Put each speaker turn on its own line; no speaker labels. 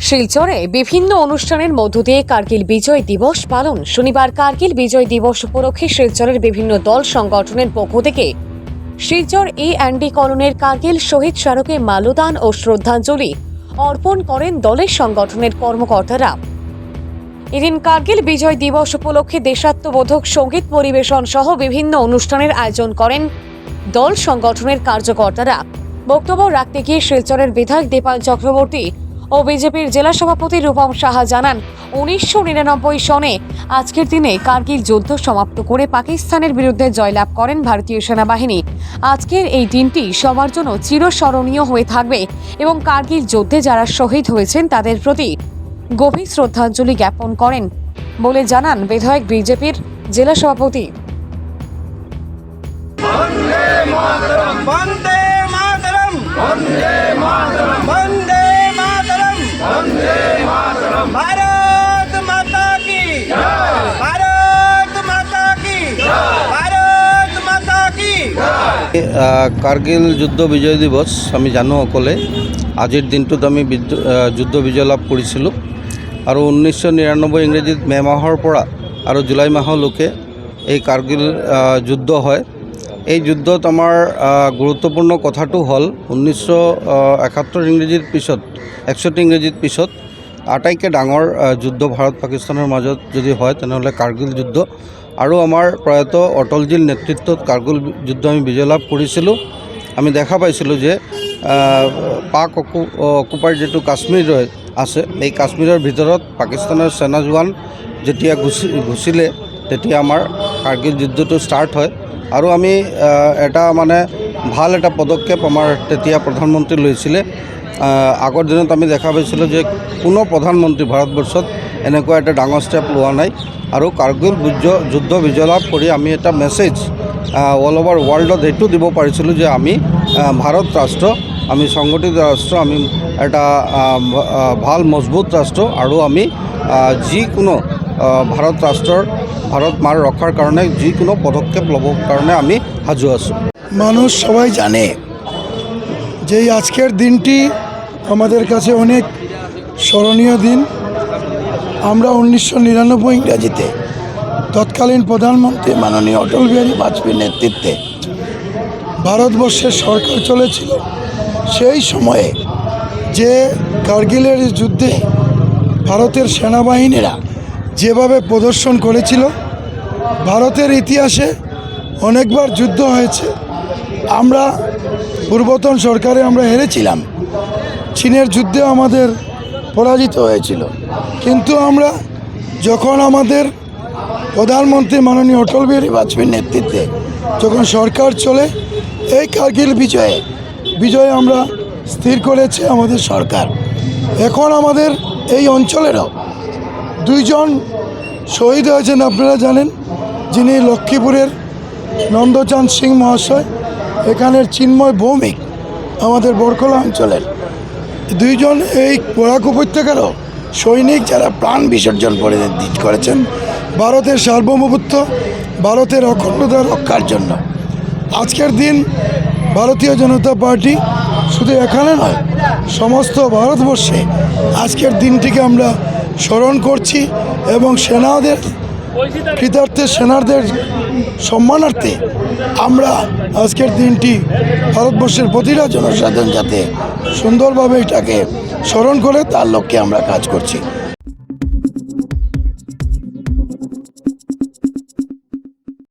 শিলচরে বিভিন্ন অনুষ্ঠানের মধ্য দিয়ে কার্গিল বিজয় দিবস পালন। শনিবার কার্গিল বিজয় দিবস উপলক্ষে শিলচরের বিভিন্ন দল সংগঠনের পক্ষ থেকে শিলচর A&D কলোনির কার্গিল শহীদ স্মারকে মাল্যদান ও শ্রদ্ধাঞ্জলি অর্পণ করেন দলের সংগঠনের কর্মকর্তারা। এদিন কার্গিল বিজয় দিবস উপলক্ষে দেশাত্মবোধক সঙ্গীত পরিবেশন সহ বিভিন্ন অনুষ্ঠানের আয়োজন করেন দল সংগঠনের কার্যকর্তারা। বক্তব্য রাখতে গিয়ে শিলচরের বিধায়ক দীপাল চক্রবর্তী ও বিজেপির জেলা সভাপতি রূপম সাহা জানান, 1999 সনে আজকের দিনে কার্গিল যুদ্ধ সমাপ্ত করে পাকিস্তানের বিরুদ্ধে জয়লাভ করেন ভারতীয় সেনাবাহিনী। আজকের এই দিনটি সবার জন্য চিরস্মরণীয় হয়ে থাকবে এবং কার্গিল যুদ্ধে যারা শহীদ হয়েছেন তাদের প্রতি গভীর শ্রদ্ধাঞ্জলি জ্ঞাপন করেন বলে জানান বিধায়ক বিজেপির জেলা সভাপতি।
भारत माता की भारत माता की भारत माता की।
কার্গিল যুদ্ধ বিজয় দিৱস আমি জানো সকলে। আজিৰ দিনটোত আমি যুদ্ধ বিজয় লাভ কৰিছিলোঁ আৰু 1999 ইংৰাজীত মে' মাহৰ পৰা আৰু জুলাই মাহলৈকে এই কাৰ্গিল যুদ্ধ হয়। এই যুদ্ধত আমাৰ গুৰুত্বপূৰ্ণ কথাটো হ'ল 1971 ইংৰাজীৰ পিছত 61 ইংৰাজীৰ পিছত আটাইতকৈ ডাঙৰ যুদ্ধ ভাৰত পাকিস্তানৰ মাজত যদি হয় তেনেহ'লে কাৰ্গিল যুদ্ধ। আৰু আমাৰ প্ৰয়াত অটলজীৰ নেতৃত্বত কাৰ্গিল যুদ্ধ আমি বিজয় লাভ কৰিছিলোঁ। আমি দেখা পাইছিলোঁ যে পাক অকুপাইড যিটো কাশ্মীৰ আছে, এই কাশ্মীৰৰ ভিতৰত পাকিস্তানৰ সেনা জোৱান যেতিয়া ঘুচিলে তেতিয়া আমাৰ কাৰ্গিল যুদ্ধটো ষ্টাৰ্ট হয়। আৰু আমি এটা ভাল এটা পদক্ষেপ আমাৰ তেতিয়া প্ৰধানমন্ত্ৰী লৈছিলে। আগৰ দিনত আমি দেখা পাইছিলোঁ যে কোনো প্ৰধানমন্ত্ৰী ভাৰতবৰ্ষত এনেকুৱা এটা ডাঙৰ ষ্টেপ লোৱা নাই। আৰু কাৰ্গিল যুদ্ধ বিজয় লাভ কৰি আমি এটা মেছেজ অল অভাৰ ৱৰ্ল্ডত এইটো দিব পাৰিছিলোঁ যে আমি ভাৰত ৰাষ্ট্ৰ, আমি সংগঠিত ৰাষ্ট্ৰ, আমি এটা ভাল মজবুত ৰাষ্ট্ৰ আৰু আমি যিকোনো ভাৰত ৰাষ্ট্ৰৰ ভারত মার রক্ষার কারণে যে কোনো পদক্ষেপ লবার কারণে আমি সাজু আছো।
মানুষ সবাই জানে যে আজকের দিনটি আমাদের কাছে অনেক স্মরণীয় দিন। আমরা 1999 ইংরাজিতে তৎকালীন প্রধানমন্ত্রী মাননীয় অটল বিহারী বাজপেয়ীর নেতৃত্বে ভারতবর্ষের সরকার চলেছিল। সেই সময়ে যে কার্গিলের যুদ্ধে ভারতের সেনাবাহিনীরা যেভাবে প্রদর্শন করেছিল, ভারতের ইতিহাসে অনেকবার যুদ্ধ হয়েছে। আমরা পূর্বতন সরকারে আমরা হেরেছিলাম, চীনের যুদ্ধেও আমাদের পরাজিত হয়েছিল। কিন্তু আমরা যখন আমাদের প্রধানমন্ত্রী মাননীয় অটল বিহারী বাজপেয়ীর নেতৃত্বে যখন সরকার চলে, এই কার্গিল বিজয় আমরা স্থির করেছে আমাদের সরকার। এখন আমাদের এই অঞ্চলেরও দুইজন শহীদ হয়েছেন, আপনারা জানেন, যিনি লক্ষ্মীপুরের নন্দচাঁদ সিং মহাশয়, এখানের চিন্ময় ভৌমিক আমাদের বরকলা অঞ্চলের। দুইজন এই বরাক উপত্যকারও সৈনিক যারা প্রাণ বিসর্জন করেছেন ভারতের সার্বভৌমত্ব, ভারতের অখণ্ডতা রক্ষার জন্য। আজকের দিন ভারতীয় জনতা পার্টি শুধু এখানে নয়, সমস্ত ভারতবর্ষে আজকের দিনটিকে আমরা স্মরণ করছি এবং সেনাদের কৃতার্থে সেনাদের সম্মানার্থে আমরা আজকের দিনটি ভারতবর্ষের প্রতিটা জনসাধারণ যাতে সুন্দরভাবে এটাকে স্মরণ করে তার লক্ষ্যে আমরা কাজ করছি।